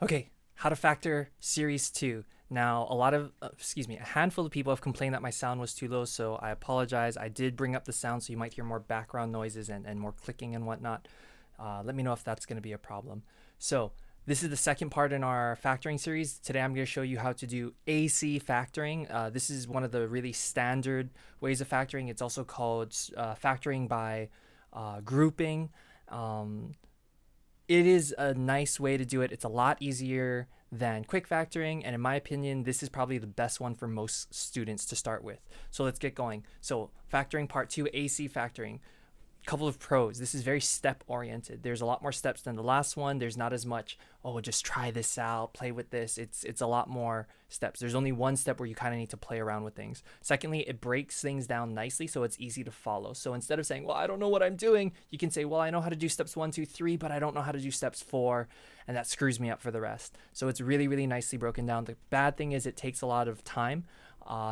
Okay, how to factor series 2. Now, a handful of people have complained that my sound was too low, so I apologize. I did bring up the sound, so you might hear more background noises and more clicking and whatnot. Let me know if that's going to be a problem. So, this is the second part in our factoring series. Today, I'm going to show you how to do AC factoring. This is one of the really standard ways of factoring. It's also called factoring by grouping. Um, it is a nice way to do it. It's a lot easier than quick factoring, and in my opinion, this is probably the best one for most students to start with. So let's get going. So factoring part 2, AC factoring. Couple of pros. This is very step oriented. There's a lot more steps than the last one. There's not as much, oh, just try this out, play with this. It's a lot more steps. There's only one step where you kind of need to play around with things. Secondly, it breaks things down nicely so it's easy to follow. So instead of saying, well, I don't know what I'm doing, you can say, well, I know how to do steps 1, 2, 3, but I don't know how to do steps 4, and that screws me up for the rest. So it's really, really nicely broken down. The bad thing is it takes a lot of time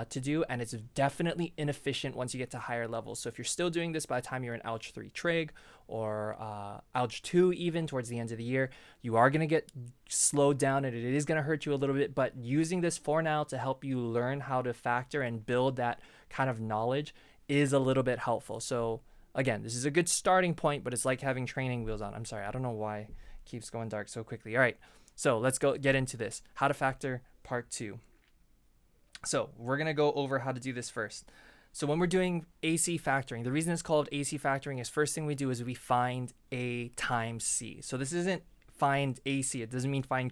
to do, and it's definitely inefficient once you get to higher levels. So if you're still doing this by the time you're in Alg 3 Trig or Alg 2 even towards the end of the year, you are going to get slowed down and it is going to hurt you a little bit, but using this for now to help you learn how to factor and build that kind of knowledge is a little bit helpful. So again, this is a good starting point, but it's like having training wheels on. I'm sorry, I don't know why it keeps going dark so quickly. All right, so let's go get into this. How to factor part 2. So we're going to go over how to do this first. So when we're doing AC factoring, the reason it's called AC factoring is first thing we do is we find A times C. So this isn't find AC. It doesn't mean find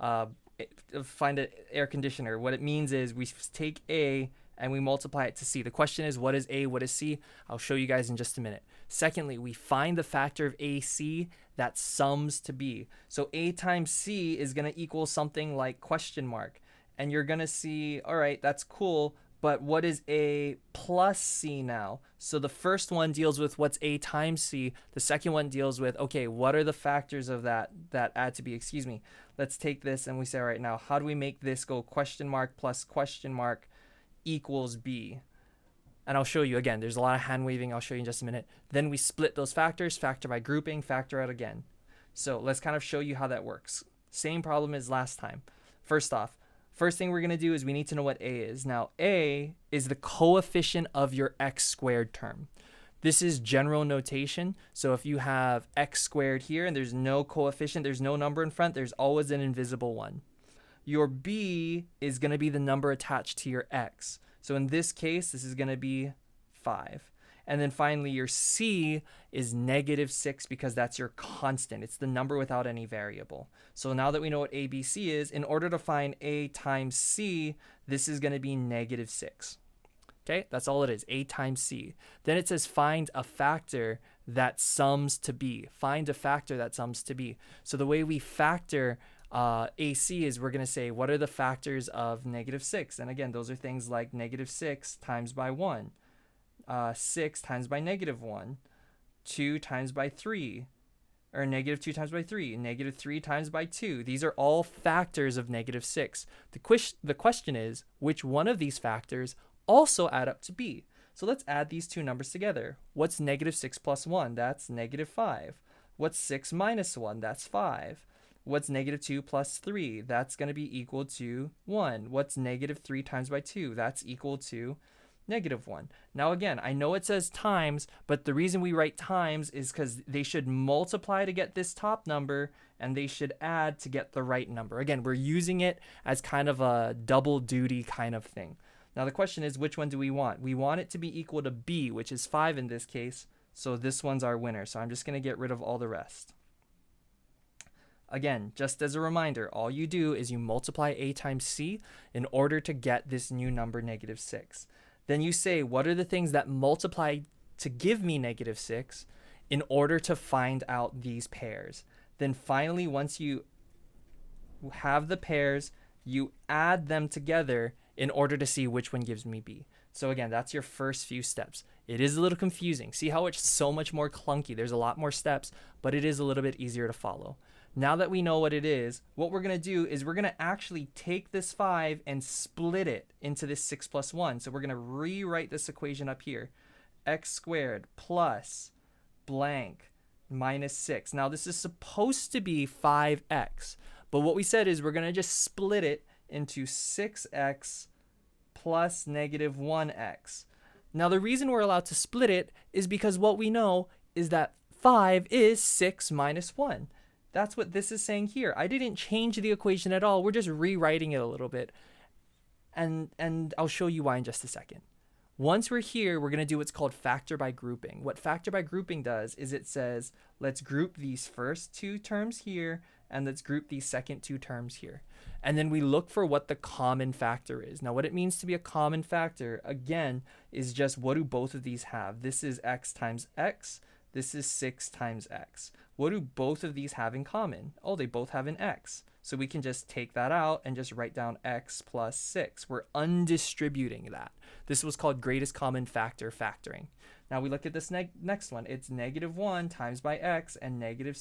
find an air conditioner. What it means is we take A and we multiply it to C. The question is, what is A? What is C? I'll show you guys in just a minute. Secondly, we find the factor of AC that sums to B. So A times C is going to equal something like question mark. And you're going to see, all right, that's cool, but what is A plus C now? So the first one deals with what's A times C. The second one deals with, okay, what are the factors of that add to B? Excuse me. Let's take this and we say, all right, now how do we make this go question mark plus question mark equals B? And I'll show you again. There's a lot of hand waving. I'll show you in just a minute. Then we split those factors, factor by grouping, factor out again. So let's kind of show you how that works. Same problem as last time. First thing we're going to do is we need to know what A is. Now, A is the coefficient of your x squared term. This is general notation. So if you have x squared here and there's no coefficient, there's no number in front, there's always an invisible one. Your B is going to be the number attached to your x. So in this case, this is going to be 5. And then finally, your C is -6 because that's your constant. It's the number without any variable. So now that we know what ABC is, in order to find A times C, this is going to be -6. Okay, that's all it is, A times C. Then it says find a factor that sums to B. Find a factor that sums to B. So the way we factor AC is we're going to say, what are the factors of -6? And again, those are things like -6 times by 1. 6 times by -1, 2 times by 3, or -2 times by 3, -3 times by 2. These are all factors of -6. The question is, which one of these factors also add up to B? So let's add these two numbers together. What's -6 plus 1? That's -5. What's 6 minus 1? That's 5. What's -2 plus 3? That's going to be equal to 1. What's -3 times by 2? That's equal to -1. Now again, I know it says times, but the reason we write times is because they should multiply to get this top number and they should add to get the right number. Again, we're using it as kind of a double duty kind of thing. Now the question is, which one do we want? We want it to be equal to B, which is 5 in this case, so this one's our winner. So I'm just going to get rid of all the rest. Again, just as a reminder, all you do is you multiply A times C in order to get this new number -6. Then you say, what are the things that multiply to give me -6 in order to find out these pairs? Then finally, once you have the pairs, you add them together in order to see which one gives me B. So again, that's your first few steps. It is a little confusing. See how it's so much more clunky? There's a lot more steps, but it is a little bit easier to follow. Now that we know what it is, what we're going to do is we're going to actually take this 5 and split it into this 6 plus 1. So we're going to rewrite this equation up here. X squared plus blank minus 6. Now this is supposed to be 5x, But what we said is we're going to just split it into 6x plus negative 1x. Now the reason we're allowed to split it is because what we know is that 5 is 6 minus 1. That's what this is saying here. I didn't change the equation at all. We're just rewriting it a little bit. And I'll show you why in just a second. Once we're here, we're going to do what's called factor by grouping. What factor by grouping does is it says, let's group these first two terms here, and let's group these second two terms here. And then we look for what the common factor is. Now, what it means to be a common factor, again, is just what do both of these have? This is x times x. This is 6 times x. What do both of these have in common? Oh, they both have an x. So we can just take that out and just write down x plus 6. We're undistributing that. This was called greatest common factor factoring. Now we look at this next one. It's negative 1 times by x and negative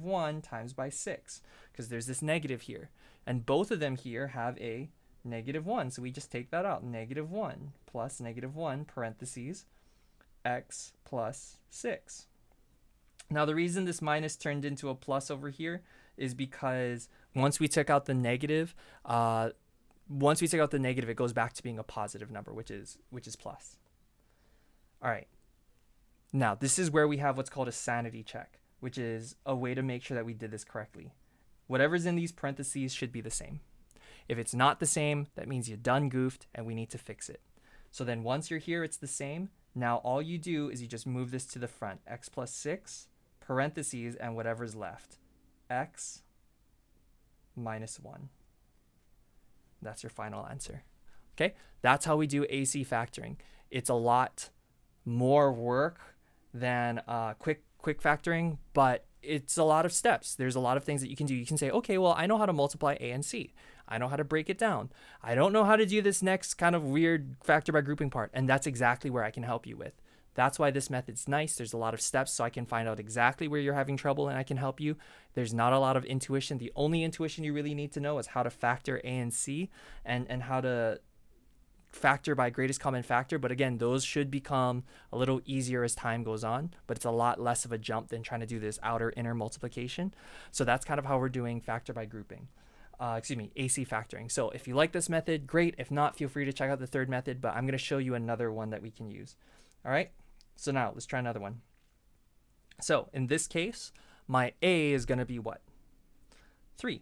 1 times by 6, because there's this negative here. And both of them here have a negative 1. So we just take that out. Negative 1 plus negative 1 parentheses x plus 6. Now the reason this minus turned into a plus over here is because once we took out the negative, it goes back to being a positive number, which is plus. All right. Now this is where we have what's called a sanity check, which is a way to make sure that we did this correctly. Whatever's in these parentheses should be the same. If it's not the same, that means you done goofed and we need to fix it. So then once you're here, it's the same. Now all you do is you just move this to the front. X plus 6, parentheses, and whatever's left. X minus 1. That's your final answer. Okay, that's how we do AC factoring. It's a lot more work than quick factoring, but it's a lot of steps. There's a lot of things that you can do. You can say, okay, well, I know how to multiply A and C. I know how to break it down. I don't know how to do this next kind of weird factor by grouping part, and that's exactly where I can help you with. That's why this method's nice. There's a lot of steps, so I can find out exactly where you're having trouble and I can help you. There's not a lot of intuition. The only intuition you really need to know is how to factor A and C and how to factor by greatest common factor. But again, those should become a little easier as time goes on, but it's a lot less of a jump than trying to do this outer inner multiplication. So that's kind of how we're doing factor by grouping. AC factoring. So if you like this method, great. If not, feel free to check out the third method, but I'm going to show you another one that we can use. All right. So now let's try another one. So in this case, my A is going to be what? 3.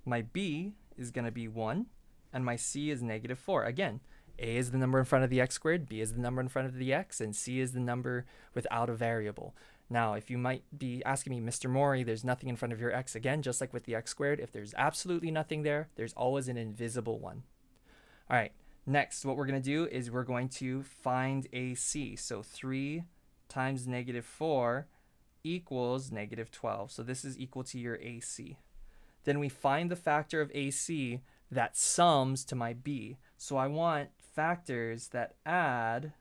My B is going to be 1. And my C is negative 4. Again, A is the number in front of the x squared, B is the number in front of the x, and C is the number without a variable. Now, if you might be asking me, Mr. Mori, there's nothing in front of your x. Again, just like with the x squared, if there's absolutely nothing there, there's always an invisible one. All right, next, what we're going to do is we're going to find AC. So 3 times negative 4 equals negative 12. So this is equal to your AC. Then we find the factor of AC that sums to my B. So I want factors that add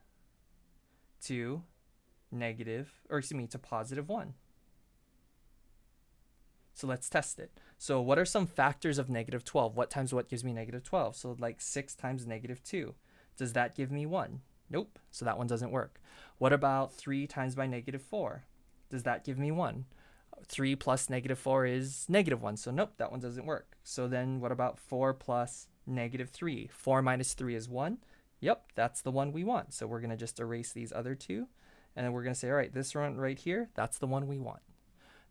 to to positive 1. So let's test it. So what are some factors of negative 12? What times what gives me negative 12? So like 6 times negative 2. Does that give me 1? Nope. So that one doesn't work. What about 3 times by negative 4? Does that give me 1? 3 plus negative 4 is negative 1. So nope, that one doesn't work. So then what about 4 plus negative 3? 4 minus 3 is 1. Yep, that's the one we want. So we're going to just erase these other two. And then we're going to say, all right, this one right here, that's the one we want.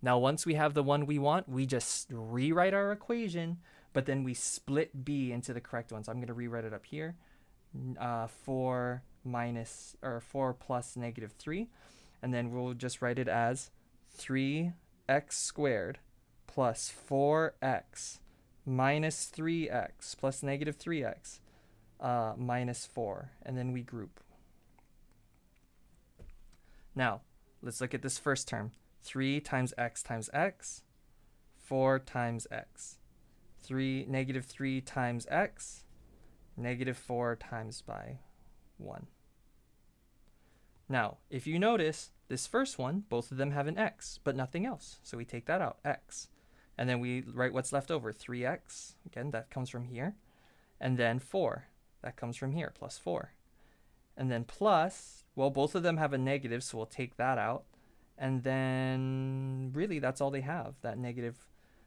Now, once we have the one we want, we just rewrite our equation, but then we split B into the correct one. So I'm going to rewrite it up here. 4 plus negative 3. And then we'll just write it as 3x squared plus 4x minus 3x plus negative 3x minus 4. And then we group. Now, let's look at this first term. 3 times x, 4 times x. Negative 3 times x, negative 4 times by 1. Now, if you notice, this first one, both of them have an x, but nothing else. So we take that out, x. And then we write what's left over, 3x. Again, that comes from here. And then 4. That comes from here, plus 4. And then plus, well, both of them have a negative, so we'll take that out. And then, really, that's all they have, that negative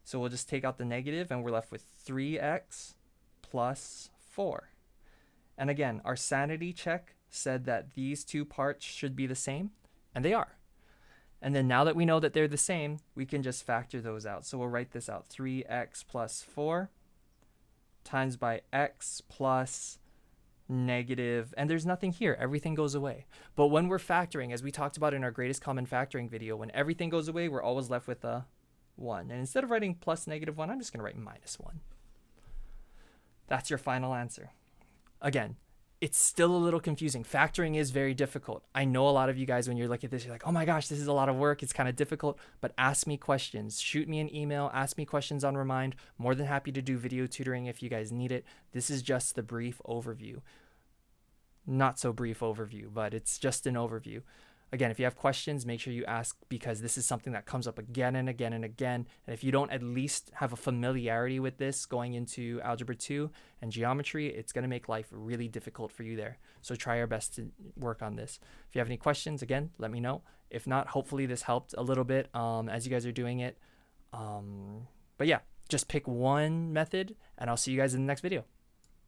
So we'll just take out the negative and we're left with 3x plus 4. And again, our sanity check said that these two parts should be the same, and they are. And then now that we know that they're the same, we can just factor those out. So we'll write this out. 3x plus 4 times by x plus negative, and there's nothing here. Everything goes away. But when we're factoring, as we talked about in our greatest common factoring video, when everything goes away, we're always left with a 1. And instead of writing plus -1, I'm just going to write -1. That's your final answer. Again, it's still a little confusing. Factoring is very difficult. I know a lot of you guys, when you're looking at this, you're like, oh my gosh, this is a lot of work. It's kind of difficult, but ask me questions. Shoot me an email. Ask me questions on Remind. More than happy to do video tutoring if you guys need it. This is just the brief overview. Not so brief overview, but it's just an overview. Again, if you have questions, make sure you ask, because this is something that comes up again and again and again. And if you don't at least have a familiarity with this going into Algebra 2 and geometry, it's going to make life really difficult for you there. So try our best to work on this. If you have any questions, again, let me know. If not, hopefully this helped a little bit as you guys are doing it. But yeah, just pick one method, and I'll see you guys in the next video.